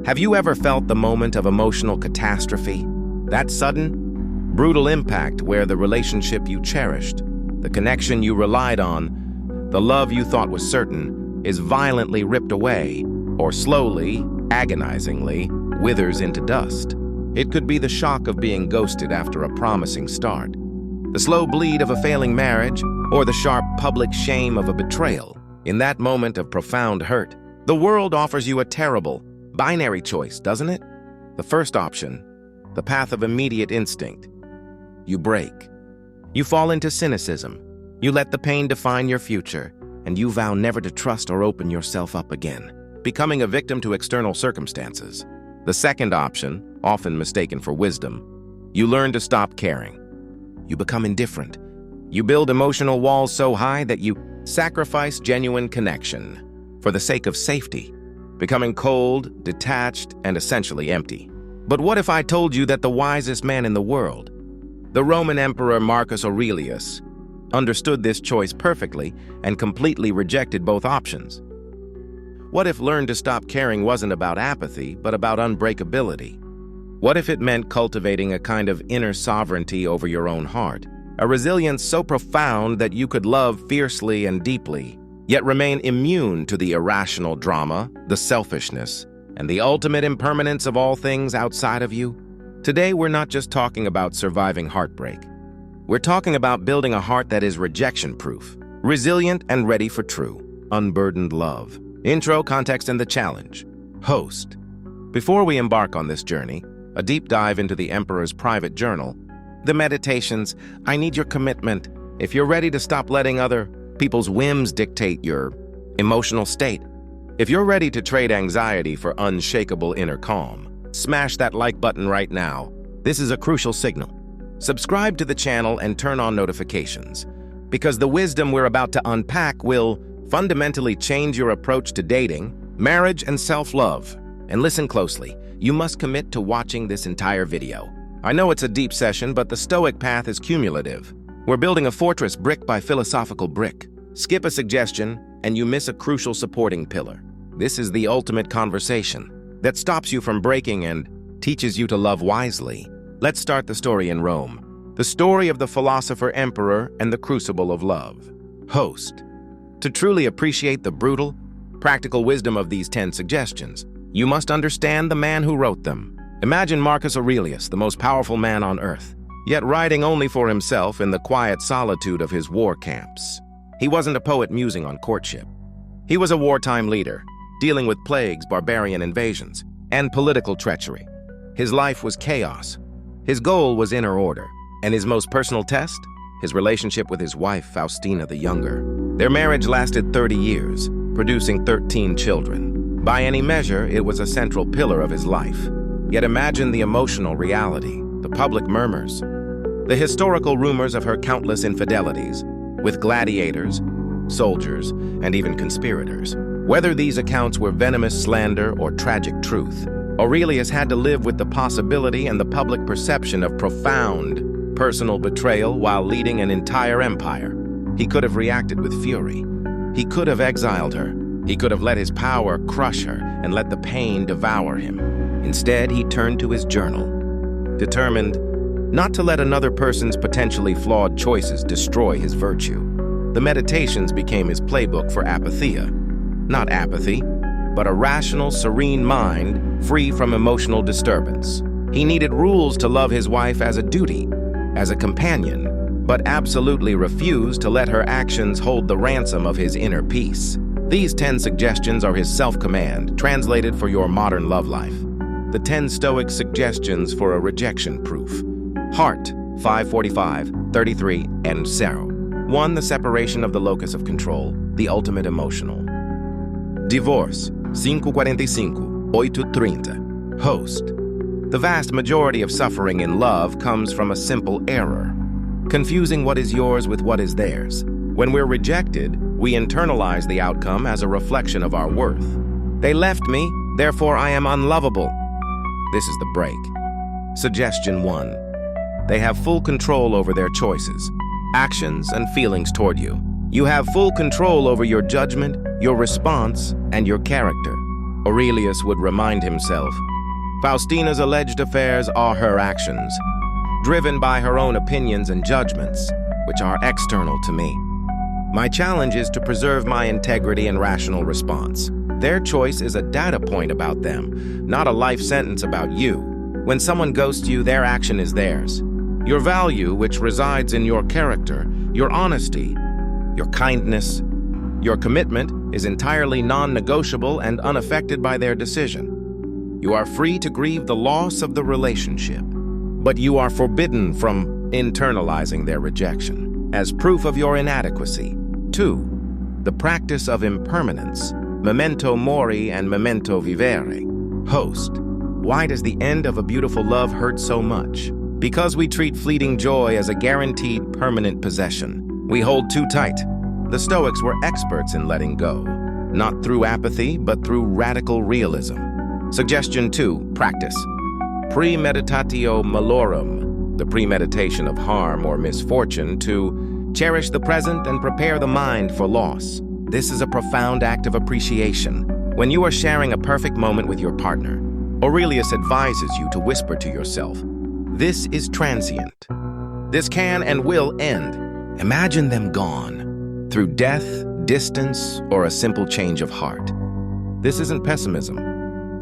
Have you ever felt the moment of emotional catastrophe? That sudden, brutal impact where the relationship you cherished, the connection you relied on, the love you thought was certain, is violently ripped away, or slowly, agonizingly, withers into dust. It could be the shock of being ghosted after a promising start, the slow bleed of a failing marriage, or the sharp public shame of a betrayal. In that moment of profound hurt, the world offers you a terrible, binary choice, doesn't it? The first option, the path of immediate instinct. You break. You fall into cynicism. You let the pain define your future, and you vow never to trust or open yourself up again, becoming a victim to external circumstances. The second option, often mistaken for wisdom, you learn to stop caring. You become indifferent. You build emotional walls so high that you sacrifice genuine connection for the sake of safety, becoming cold, detached, and essentially empty. But what if I told you that the wisest man in the world, the Roman Emperor Marcus Aurelius, understood this choice perfectly and completely rejected both options? What if learn to stop caring wasn't about apathy, but about unbreakability? What if it meant cultivating a kind of inner sovereignty over your own heart, a resilience so profound that you could love fiercely and deeply, yet remain immune to the irrational drama, the selfishness, and the ultimate impermanence of all things outside of you? Today, we're not just talking about surviving heartbreak. We're talking about building a heart that is rejection-proof, resilient, and ready for true, unburdened love. Intro, context, and the challenge. Host. Before we embark on this journey, a deep dive into the Emperor's private journal, the meditations, I need your commitment. If you're ready to stop letting other people's whims dictate your emotional state, if you're ready to trade anxiety for unshakable inner calm, smash that like button right now. This is a crucial signal. Subscribe to the channel and turn on notifications, because the wisdom we're about to unpack will fundamentally change your approach to dating, marriage, and self-love. And listen closely, you must commit to watching this entire video. I know it's a deep session, but the Stoic path is cumulative. We're building a fortress brick by philosophical brick. Skip a suggestion, and you miss a crucial supporting pillar. This is the ultimate conversation that stops you from breaking and teaches you to love wisely. Let's start the story in Rome. The story of the philosopher emperor and the crucible of love. Host. To truly appreciate the brutal, practical wisdom of these 10 suggestions, you must understand the man who wrote them. Imagine Marcus Aurelius, the most powerful man on earth, yet writing only for himself in the quiet solitude of his war camps. He wasn't a poet musing on courtship. He was a wartime leader, dealing with plagues, barbarian invasions, and political treachery. His life was chaos. His goal was inner order, and his most personal test? His relationship with his wife, Faustina the Younger. Their marriage lasted 30 years, producing 13 children. By any measure, it was a central pillar of his life. Yet imagine the emotional reality, the public murmurs, the historical rumors of her countless infidelities, with gladiators, soldiers, and even conspirators. Whether these accounts were venomous slander or tragic truth, Aurelius had to live with the possibility and the public perception of profound personal betrayal while leading an entire empire. He could have reacted with fury. He could have exiled her. He could have let his power crush her and let the pain devour him. Instead, he turned to his journal, determined not to let another person's potentially flawed choices destroy his virtue. The meditations became his playbook for apatheia. Not apathy, but a rational, serene mind free from emotional disturbance. He needed rules to love his wife as a duty, as a companion, but absolutely refused to let her actions hold the ransom of his inner peace. These 10 suggestions are his self-command, translated for your modern love life. The 10 Stoic suggestions for a rejection-proof. Heart, 5:45, 33, and 0. 1. The separation of the locus of control, the ultimate emotional. Divorce, 5:45, 8:30. Host. The vast majority of suffering in love comes from a simple error, confusing what is yours with what is theirs. When we're rejected, we internalize the outcome as a reflection of our worth. They left me, therefore I am unlovable. This is the break. Suggestion 1. They have full control over their choices, actions, and feelings toward you. You have full control over your judgment, your response, and your character. Aurelius would remind himself. Faustina's alleged affairs are her actions, driven by her own opinions and judgments, which are external to me. My challenge is to preserve my integrity and rational response. Their choice is a data point about them, not a life sentence about you. When someone ghosts you, their action is theirs. Your value, which resides in your character, your honesty, your kindness, your commitment, is entirely non-negotiable and unaffected by their decision. You are free to grieve the loss of the relationship, but you are forbidden from internalizing their rejection as proof of your inadequacy. 2. The practice of impermanence, memento mori and memento vivere. Host. Why does the end of a beautiful love hurt so much? Because we treat fleeting joy as a guaranteed permanent possession. We hold too tight. The Stoics were experts in letting go, not through apathy, but through radical realism. Suggestion 2. Practice. Premeditatio malorum, the premeditation of harm or misfortune, to cherish the present and prepare the mind for loss. This is a profound act of appreciation. When you are sharing a perfect moment with your partner, Aurelius advises you to whisper to yourself, "This is transient. This can and will end." Imagine them gone, through death, distance, or a simple change of heart. This isn't pessimism.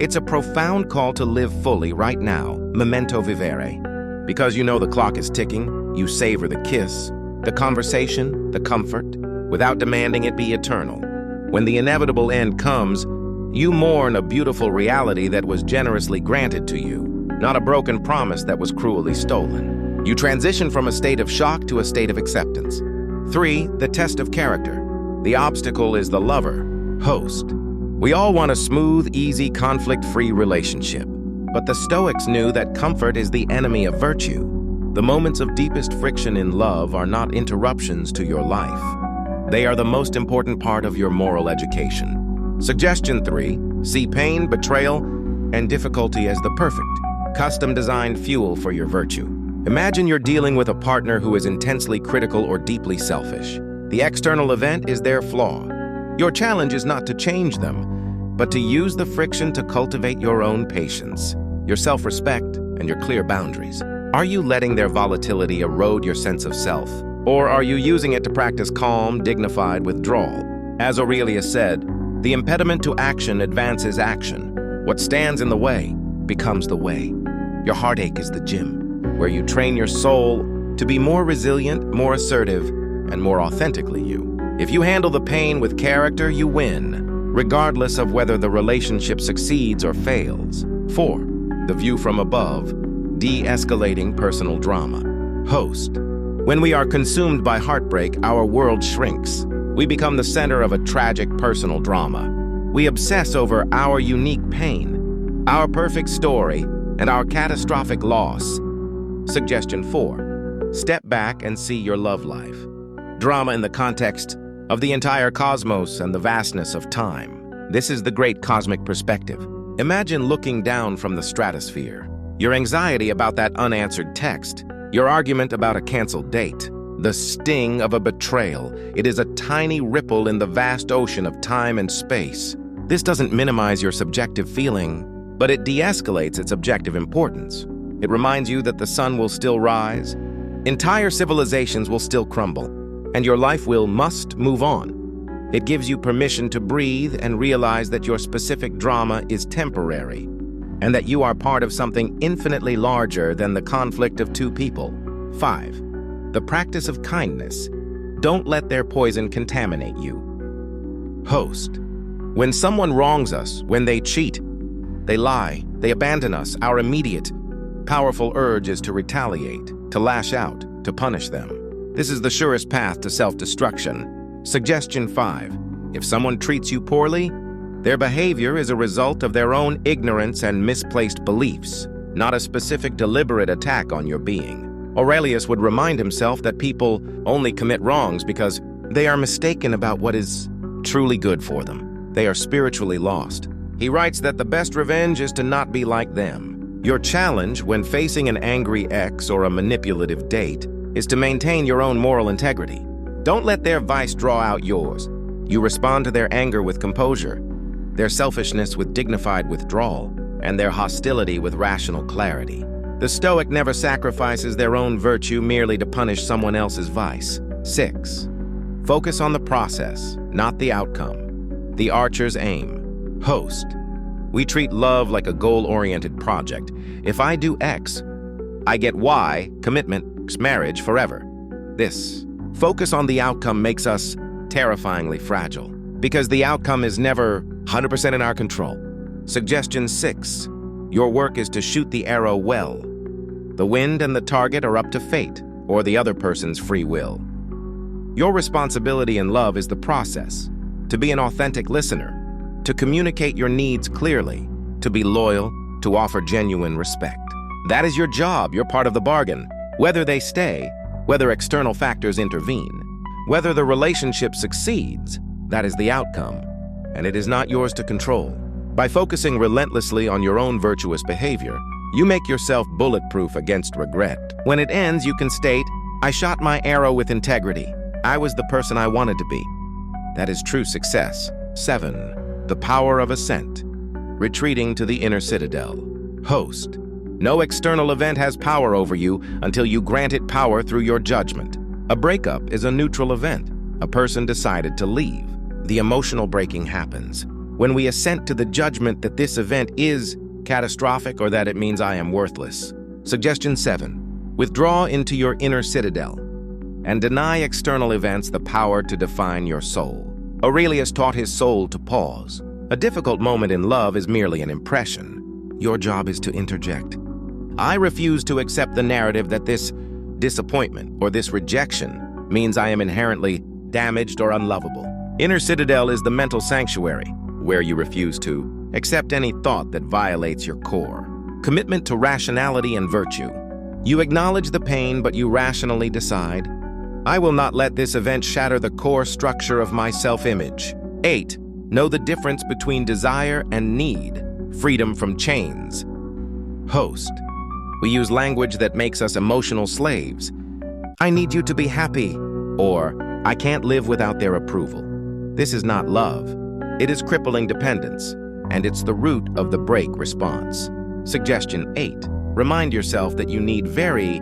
It's a profound call to live fully right now, memento vivere. Because you know the clock is ticking, you savor the kiss, the conversation, the comfort, without demanding it be eternal. When the inevitable end comes, you mourn a beautiful reality that was generously granted to you, not a broken promise that was cruelly stolen. You transition from a state of shock to a state of acceptance. 3. The test of character. The obstacle is the lover, host. We all want a smooth, easy, conflict-free relationship. But the Stoics knew that comfort is the enemy of virtue. The moments of deepest friction in love are not interruptions to your life. They are the most important part of your moral education. Suggestion 3. See pain, betrayal, and difficulty as the perfect, custom-designed fuel for your virtue. Imagine you're dealing with a partner who is intensely critical or deeply selfish. The external event is their flaw. Your challenge is not to change them, but to use the friction to cultivate your own patience, your self-respect, and your clear boundaries. Are you letting their volatility erode your sense of self? Or are you using it to practice calm, dignified withdrawal? As Aurelius said, the impediment to action advances action. What stands in the way becomes the way. Your heartache is the gym, where you train your soul to be more resilient, more assertive, and more authentically you. If you handle the pain with character, you win, regardless of whether the relationship succeeds or fails. 4. The view from above, de-escalating personal drama. Host. When we are consumed by heartbreak, our world shrinks. We become the center of a tragic personal drama. We obsess over our unique pain, our perfect story, and our catastrophic loss. Suggestion 4. Step back and see your love life. Drama in the context of the entire cosmos and the vastness of time. This is the great cosmic perspective. Imagine looking down from the stratosphere. Your anxiety about that unanswered text, your argument about a canceled date, the sting of a betrayal. It is a tiny ripple in the vast ocean of time and space. This doesn't minimize your subjective feeling, but it de-escalates its objective importance. It reminds you that the sun will still rise, entire civilizations will still crumble, and your life must move on. It gives you permission to breathe and realize that your specific drama is temporary, and that you are part of something infinitely larger than the conflict of two people. 5. The practice of kindness. Don't let their poison contaminate you. Host. When someone wrongs us, when they cheat, they lie, they abandon us, our immediate, powerful urge is to retaliate, to lash out, to punish them. This is the surest path to self-destruction. Suggestion 5. If someone treats you poorly, their behavior is a result of their own ignorance and misplaced beliefs, not a specific deliberate attack on your being. Aurelius would remind himself that people only commit wrongs because they are mistaken about what is truly good for them. They are spiritually lost. He writes that the best revenge is to not be like them. Your challenge when facing an angry ex or a manipulative date is to maintain your own moral integrity. Don't let their vice draw out yours. You respond to their anger with composure. their selfishness with dignified withdrawal, and their hostility with rational clarity. The Stoic never sacrifices their own virtue merely to punish someone else's vice. 6. Focus on the process, not the outcome. The archer's aim. Host. We treat love like a goal-oriented project. If I do X, I get Y, commitment, marriage forever. This focus on the outcome makes us terrifyingly fragile, because the outcome is never 100% in our control. Suggestion 6. Your work is to shoot the arrow well. The wind and the target are up to fate, or the other person's free will. Your responsibility in love is the process, to be an authentic listener, to communicate your needs clearly, to be loyal, to offer genuine respect. That is your job, you're part of the bargain. Whether they stay, whether external factors intervene, whether the relationship succeeds, that is the outcome, and it is not yours to control. By focusing relentlessly on your own virtuous behavior, you make yourself bulletproof against regret. When it ends, you can state, I shot my arrow with integrity. I was the person I wanted to be. That is true success. 7. The power of ascent. Retreating to the inner citadel. Host. No external event has power over you until you grant it power through your judgment. A breakup is a neutral event. A person decided to leave. The emotional breaking happens when we assent to the judgment that this event is catastrophic or that it means I am worthless. Suggestion 7. Withdraw into your inner citadel and deny external events the power to define your soul. Aurelius taught his soul to pause. A difficult moment in love is merely an impression. Your job is to interject. I refuse to accept the narrative that this disappointment or this rejection means I am inherently damaged or unlovable. Inner citadel is the mental sanctuary where you refuse to accept any thought that violates your core. Commitment to rationality and virtue. You acknowledge the pain, but you rationally decide, I will not let this event shatter the core structure of my self-image. 8. Know the difference between desire and need. Freedom from chains. Host. We use language that makes us emotional slaves. I need you to be happy, or I can't live without their approval. This is not love. It is crippling dependence, and it's the root of the break response. Suggestion 8. Remind yourself that you need very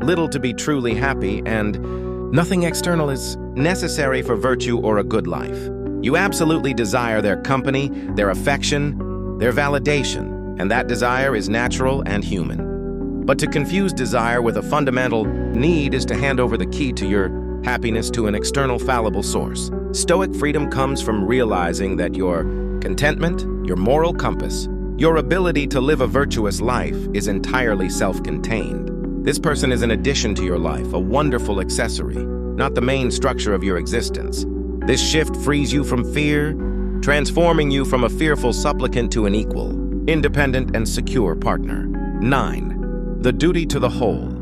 little to be truly happy, and nothing external is necessary for virtue or a good life. You absolutely desire their company, their affection, their validation, and that desire is natural and human. But to confuse desire with a fundamental need is to hand over the key to your happiness to an external fallible source. Stoic freedom comes from realizing that your contentment, your moral compass, your ability to live a virtuous life is entirely self-contained. This person is an addition to your life, a wonderful accessory, not the main structure of your existence. This shift frees you from fear, transforming you from a fearful supplicant to an equal, independent and secure partner. 9. The duty to the whole,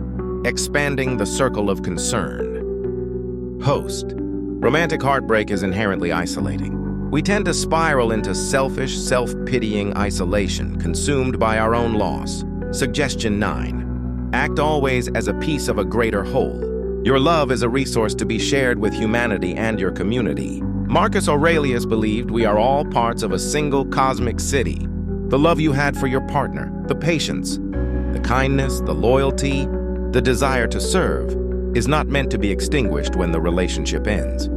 expanding the circle of concern. Host. Romantic heartbreak is inherently isolating. We tend to spiral into selfish, self-pitying isolation, consumed by our own loss. Suggestion 9. Act always as a piece of a greater whole. Your love is a resource to be shared with humanity and your community. Marcus Aurelius believed we are all parts of a single cosmic city. The love you had for your partner, the patience, the kindness, the loyalty, the desire to serve, is not meant to be extinguished when the relationship ends.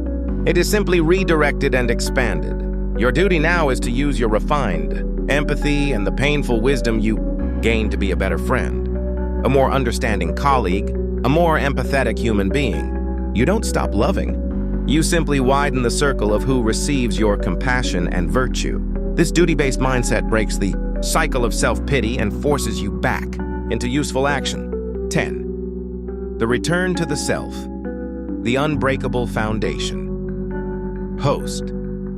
It is simply redirected and expanded. Your duty now is to use your refined empathy and the painful wisdom you gained to be a better friend, a more understanding colleague, a more empathetic human being. You don't stop loving. You simply widen the circle of who receives your compassion and virtue. This duty-based mindset breaks the cycle of self-pity and forces you back into useful action. 10. The return to the self, the unbreakable foundation. Host.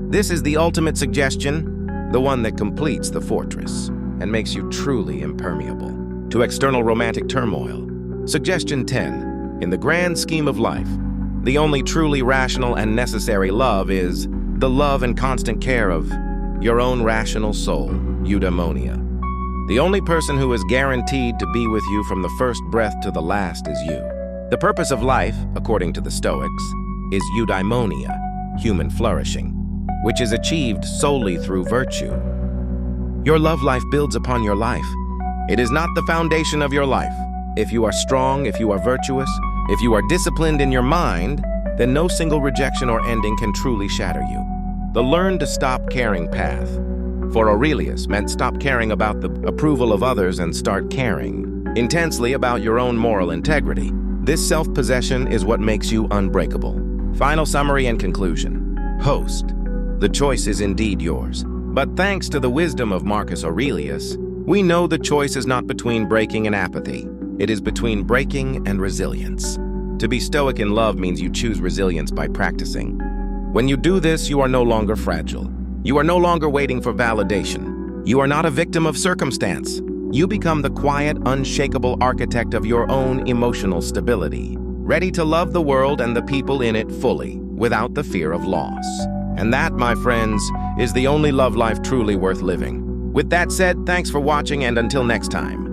This is the ultimate suggestion, the one that completes the fortress and makes you truly impermeable to external romantic turmoil. Suggestion 10. In the grand scheme of life, the only truly rational and necessary love is the love and constant care of your own rational soul, eudaimonia. The only person who is guaranteed to be with you from the first breath to the last is you. The purpose of life, according to the Stoics, is eudaimonia, human flourishing. which is achieved solely through virtue. Your love life builds upon your life. It is not the foundation of your life. If you are strong, if you are virtuous, if you are disciplined in your mind, then no single rejection or ending can truly shatter you. The learn to stop caring path, for Aurelius, meant stop caring about the approval of others and start caring intensely about your own moral integrity. This self-possession is what makes you unbreakable. Final summary and conclusion. Host, the choice is indeed yours. But thanks to the wisdom of Marcus Aurelius, we know the choice is not between breaking and apathy. It is between breaking and resilience. To be stoic in love means you choose resilience by practicing. When you do this, you are no longer fragile. You are no longer waiting for validation. You are not a victim of circumstance. You become the quiet, unshakable architect of your own emotional stability, ready to love the world and the people in it fully, without the fear of loss. And that, my friends, is the only love life truly worth living. With that said, thanks for watching, and until next time.